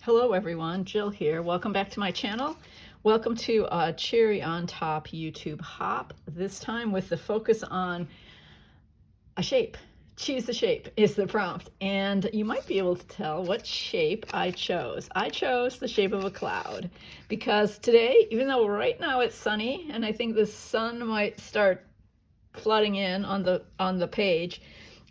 Hello everyone, Jill here. Welcome back to my channel. Welcome to a Cherry on Top YouTube hop, this time with the focus on a shape. Choose the shape is the prompt, and you might be able to tell what shape I chose. I chose the shape of a cloud because today, even though right now it's sunny and I think the sun might start flooding in on the page,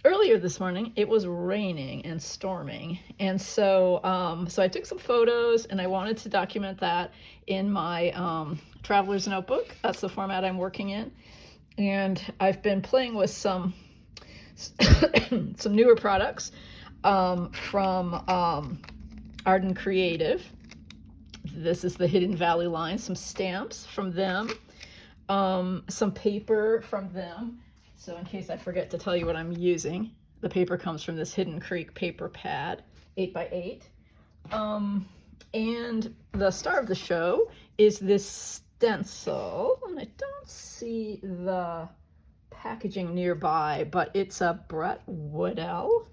earlier this morning it was raining and storming, and so I took some photos and I wanted to document that in my traveler's notebook. That's the format I'm working in, and I've been playing with some newer products from Arden Creative. This is the Hidden Valley line, some stamps from them, some paper from them. So in case I forget to tell you what I'm using, the paper comes from this Hidden Creek paper pad, 8x8. And the star of the show is this stencil, and I don't see the packaging nearby, but it's a Brett Woodell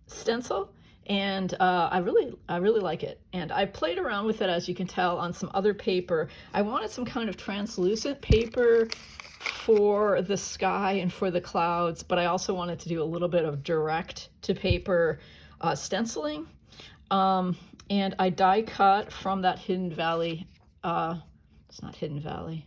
stencil, and I really like it. And I played around with it, as you can tell, on some other paper. I wanted some kind of translucent paper for the sky and for the clouds, but I also wanted to do a little bit of direct to paper stenciling. And I die cut from that Hidden Valley. It's not Hidden Valley.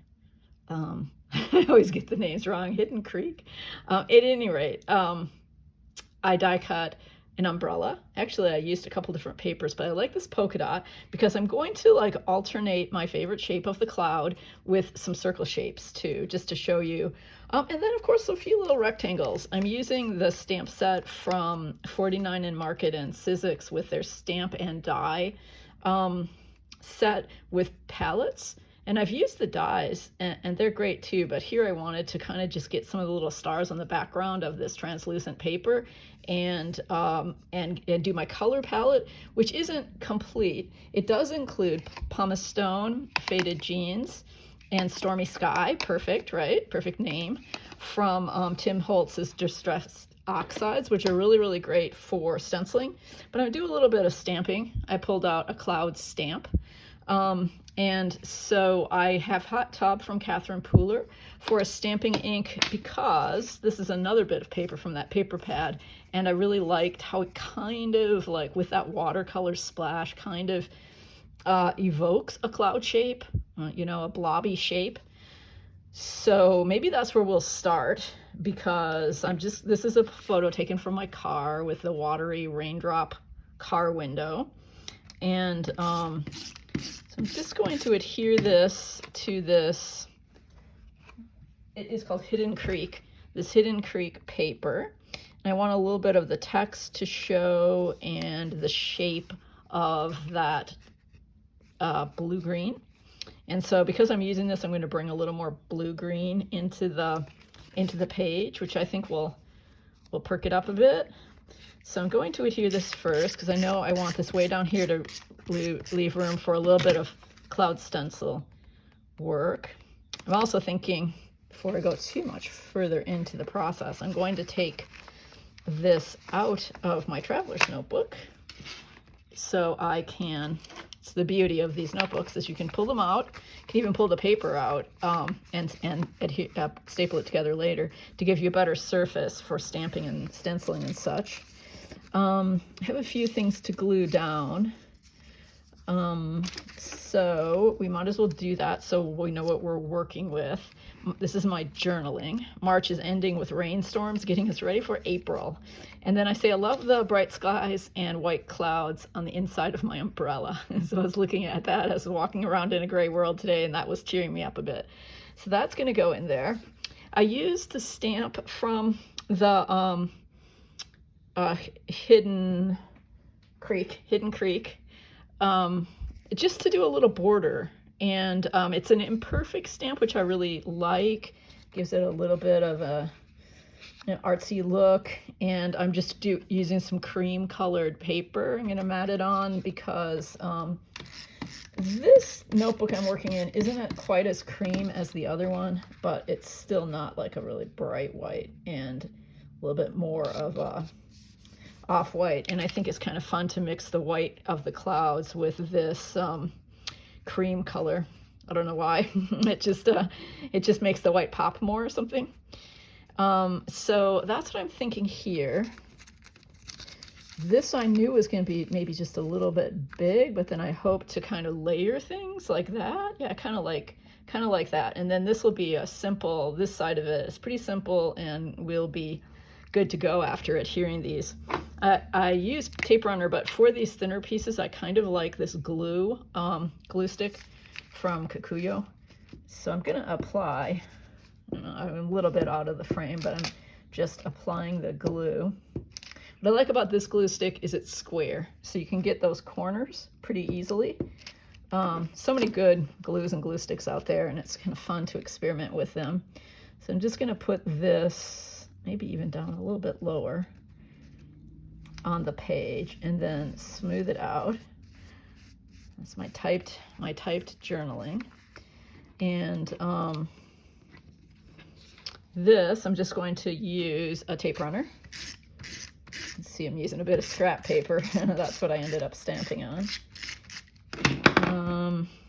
I always get the names wrong. Hidden Creek. At any rate, I die cut an umbrella. Actually, I used a couple different papers, but I like this polka dot because I'm going to like alternate my favorite shape of the cloud with some circle shapes too, just to show you. And then of course a few little rectangles. I'm using the stamp set from 49 and Market and Sizzix with their stamp and die set with palettes. And I've used the dies, and they're great too, but here I wanted to kind of just get some of the little stars on the background of this translucent paper and do my color palette, which isn't complete. It does include Pumice Stone, Faded Jeans, and Stormy Sky, perfect, right? Perfect name, from Tim Holtz's Distressed Oxides, which are really great for stenciling. But I do a little bit of stamping. I pulled out a cloud stamp. And so I have Hot Tub from Catherine Pooler for a stamping ink, because this is another bit of paper from that paper pad, and I really liked how it kind of, like with that watercolor splash, kind of evokes a cloud shape, you know, a blobby shape. So maybe that's where we'll start, because this is a photo taken from my car with the watery raindrop car window. And so I'm just going to adhere this to this. It is called Hidden Creek, this Hidden Creek paper. And I want a little bit of the text to show and the shape of that blue-green. And so because I'm using this, I'm going to bring a little more blue-green into the page, which I think will perk it up a bit. So I'm going to adhere this first because I know I want this way down here to leave room for a little bit of cloud stencil work. I'm also thinking, before I go too much further into the process, I'm going to take this out of my traveler's notebook so I can, it's the beauty of these notebooks is you can pull them out, you can even pull the paper out and staple it together later to give you a better surface for stamping and stenciling and such. I have a few things to glue down, so we might as well do that so we know what we're working with. This is my journaling. March is ending with rainstorms, getting us ready for April. And then I say I love the bright skies and white clouds on the inside of my umbrella. So I was looking at that as I was walking around in a gray world today, and that was cheering me up a bit. So that's going to go in there. I used the stamp from the Hidden Creek, just to do a little border. And it's an imperfect stamp, which I really like. Gives it a little bit of an artsy look. And I'm just using some cream colored paper. I'm going to mat it on because this notebook I'm working in isn't quite as cream as the other one, but it's still not like a really bright white, and a little bit more of a off-white, and I think it's kind of fun to mix the white of the clouds with this cream color. I don't know why. It just makes the white pop more or something. So that's what I'm thinking here. This I knew was going to be maybe just a little bit big, but then I hope to kind of layer things like that. Yeah, kind of like that. And then this will be a simple, this side of it is pretty simple and we'll be good to go after adhering these. I use tape runner, but for these thinner pieces, I kind of like this glue stick from Kikuyo. So I'm gonna apply, I'm a little bit out of the frame, but I'm just applying the glue. What I like about this glue stick is it's square, so you can get those corners pretty easily. So many good glues and glue sticks out there, and it's kind of fun to experiment with them. So I'm just gonna put this maybe even down a little bit lower on the page and then smooth it out. That's my typed journaling. And this, I'm just going to use a tape runner. Let's see, I'm using a bit of scrap paper. That's what I ended up stamping on.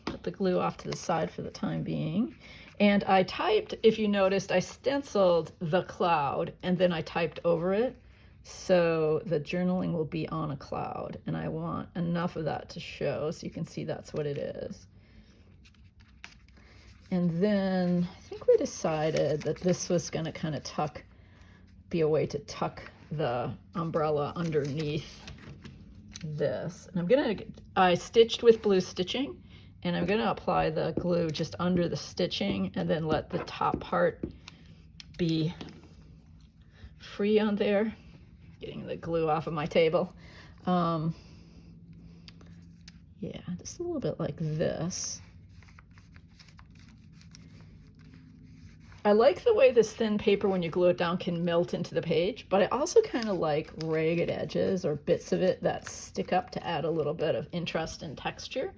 Put the glue off to the side for the time being. And I typed, if you noticed, I stenciled the cloud and then I typed over it. So the journaling will be on a cloud, and I want enough of that to show so you can see that's what it is. And then I think we decided that this was going to kind of be a way to tuck the umbrella underneath this. And I stitched with blue stitching, and I'm going to apply the glue just under the stitching and then let the top part be free on there. Getting the glue off of my table. Yeah, just a little bit like this. I like the way this thin paper, when you glue it down, can melt into the page, but I also kind of like ragged edges or bits of it that stick up to add a little bit of interest and texture.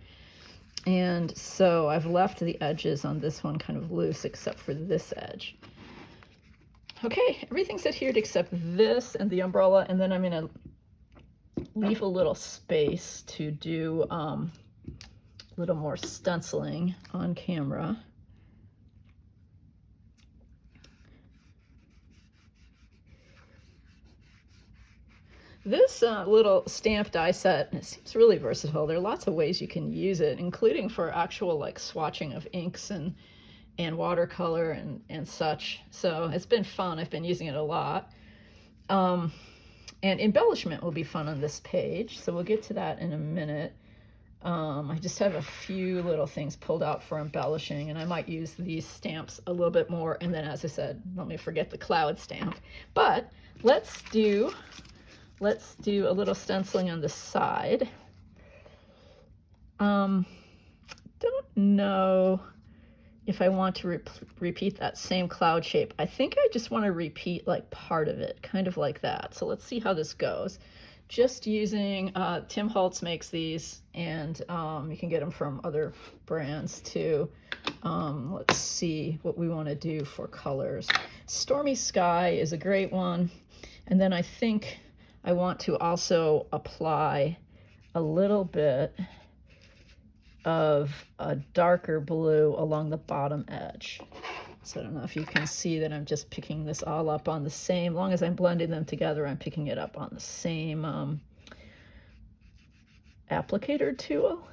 And so I've left the edges on this one kind of loose except for this edge. Okay, everything's adhered except this and the umbrella, and then I'm going to leave a little space to do a little more stenciling on camera. This little stamp die set, it seems really versatile. There are lots of ways you can use it, including for actual like swatching of inks and watercolor and such. So it's been fun. I've been using it a lot. And embellishment will be fun on this page, so we'll get to that in a minute. I just have a few little things pulled out for embellishing, and I might use these stamps a little bit more. And then, as I said, let me forget the cloud stamp. But let's do a little stenciling on the side. Don't know if I want to repeat that same cloud shape. I think I just want to repeat like part of it, kind of like that. So let's see how this goes. Just using, Tim Holtz makes these, and you can get them from other brands too. Let's see what we want to do for colors. Stormy Sky is a great one. And then I think I want to also apply a little bit of a darker blue along the bottom edge. So I don't know if you can see that I'm just picking this all up on the same, long as I'm blending them together, I'm picking it up on the same applicator tool.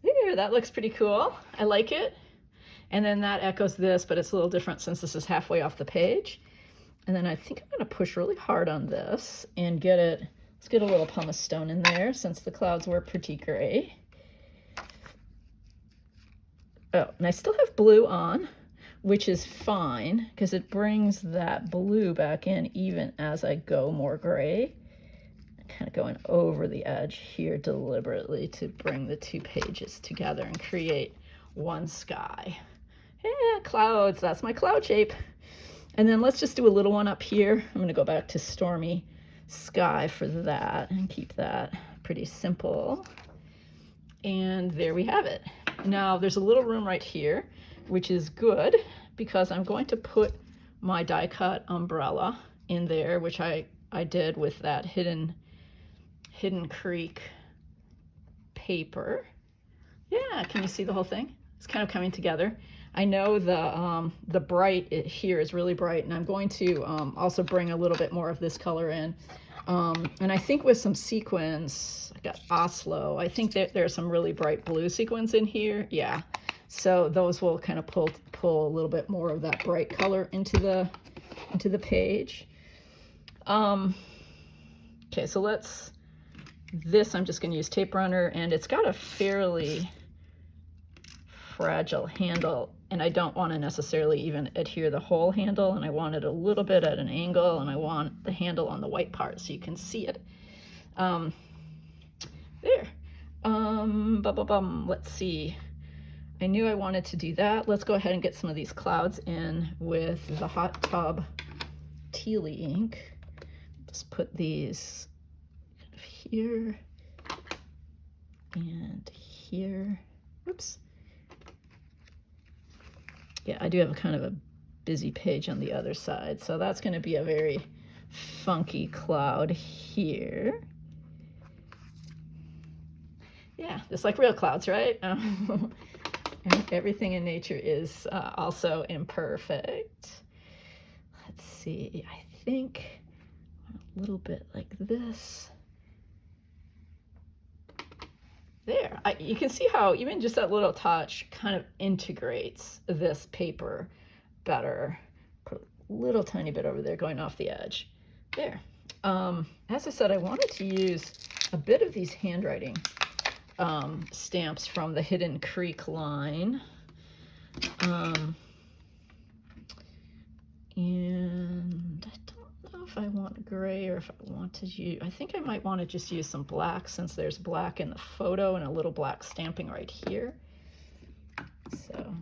There, that looks pretty cool. I like it. And then that echoes this, but it's a little different since this is halfway off the page. And then I think I'm gonna push really hard on this and let's get a little pumice stone in there since the clouds were pretty gray. Oh, and I still have blue on, which is fine because it brings that blue back in even as I go more gray. I'm kind of going over the edge here deliberately to bring the two pages together and create one sky. Yeah, clouds, that's my cloud shape. And then let's just do a little one up here. I'm gonna go back to Stormy Sky for that and keep that pretty simple. And there we have it. Now there's a little room right here, which is good because I'm going to put my die cut umbrella in there, which I I did with that Hidden Creek paper. Yeah, can you see the whole thing? It's kind of coming together. I know the bright here is really bright, and I'm going to also bring a little bit more of this color in. And I think with some sequins, I got Oslo. I think that there's some really bright blue sequins in here. Yeah, so those will kind of pull a little bit more of that bright color into the page. Okay, so this I'm just going to use tape runner, and it's got a fairly fragile handle, and I don't want to necessarily even adhere the whole handle, and I want it a little bit at an angle, and I want the handle on the white part so you can see it. There. Let's see. I knew I wanted to do that. Let's go ahead and get some of these clouds in with the Hot Tub Tealy ink. Just put these kind of here and here. Oops. Yeah, I do have a kind of a busy page on the other side, so that's going to be a very funky cloud here. Yeah, just like real clouds, right? And everything in nature is also imperfect. Let's see, I think a little bit like this. There, you can see how even just that little touch kind of integrates this paper better. Put a little tiny bit over there going off the edge. There. As I said, I wanted to use a bit of these handwriting stamps from the Hidden Creek line. And I don't know if I want gray or if I want to use, I think I might want to just use some black, since there's black in the photo and a little black stamping right here. So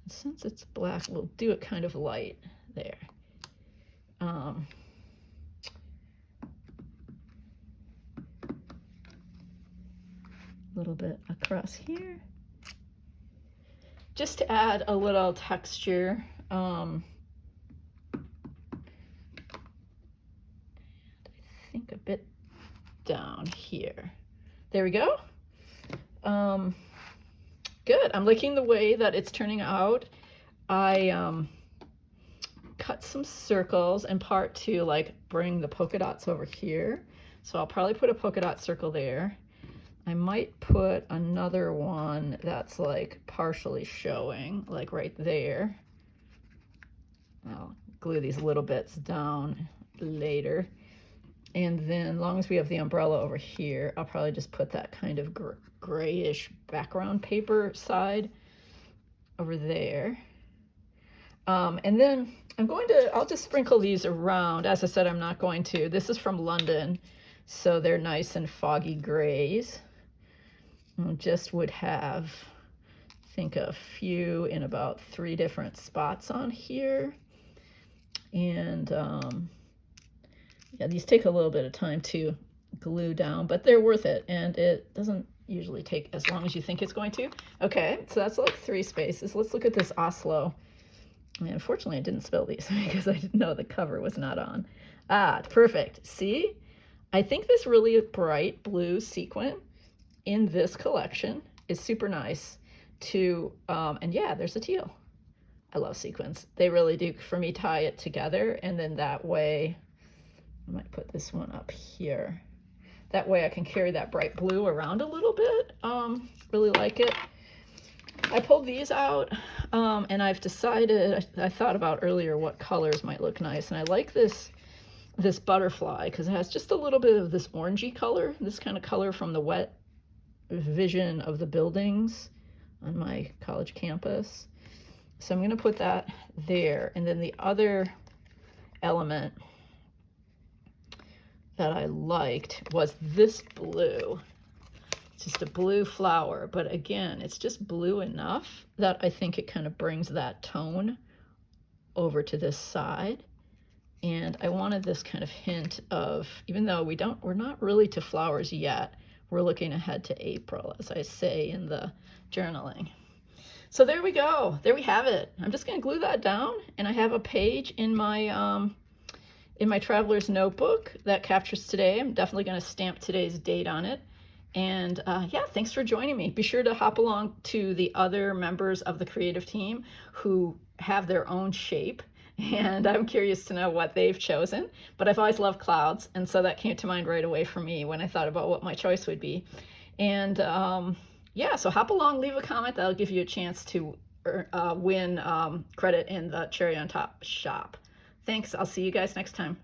since it's black, we'll do it kind of light there. A little bit across here, just to add a little texture. I think a bit down here. There we go. Good. I'm liking the way that it's turning out. I cut some circles in part to like bring the polka dots over here. So I'll probably put a polka dot circle there. I might put another one that's like partially showing, like right there. I'll glue these little bits down later. And then as long as we have the umbrella over here, I'll probably just put that kind of grayish background paper side over there. And then I'll just sprinkle these around. As I said, I'm not going to. This is from London, so they're nice and foggy grays. I just would have, I think, a few in about 3 different spots on here. And yeah, these take a little bit of time to glue down, but they're worth it, and it doesn't usually take as long as you think it's going to. Okay, so that's like 3 spaces. Let's look at this Oslo. And unfortunately, I didn't spill these because I didn't know the cover was not on. Ah, perfect. See? I think this really bright blue sequin in this collection is super nice to, and yeah, there's a teal. I love sequins. They really do, for me, tie it together, and then that way, I might put this one up here. That way I can carry that bright blue around a little bit. Really like it. I pulled these out, and I've decided, I thought about earlier what colors might look nice, and I like this butterfly because it has just a little bit of this orangey color, this kind of color from the wet vision of the buildings on my college campus. So I'm going to put that there. And then the other element that I liked was this blue. It's just a blue flower, but again, it's just blue enough that I think it kind of brings that tone over to this side. And I wanted this kind of hint of, even though we're not really to flowers yet, we're looking ahead to April, as I say in the journaling. So there we go. There we have it. I'm just going to glue that down, and I have a page in my in my traveler's notebook that captures today. I'm definitely going to stamp today's date on it. And yeah, thanks for joining me. Be sure to hop along to the other members of the creative team who have their own shape. And I'm curious to know what they've chosen. But I've always loved clouds, and so that came to mind right away for me when I thought about what my choice would be. And yeah, so hop along, leave a comment. That'll give you a chance to win credit in the Cherry on Top shop. Thanks. I'll see you guys next time.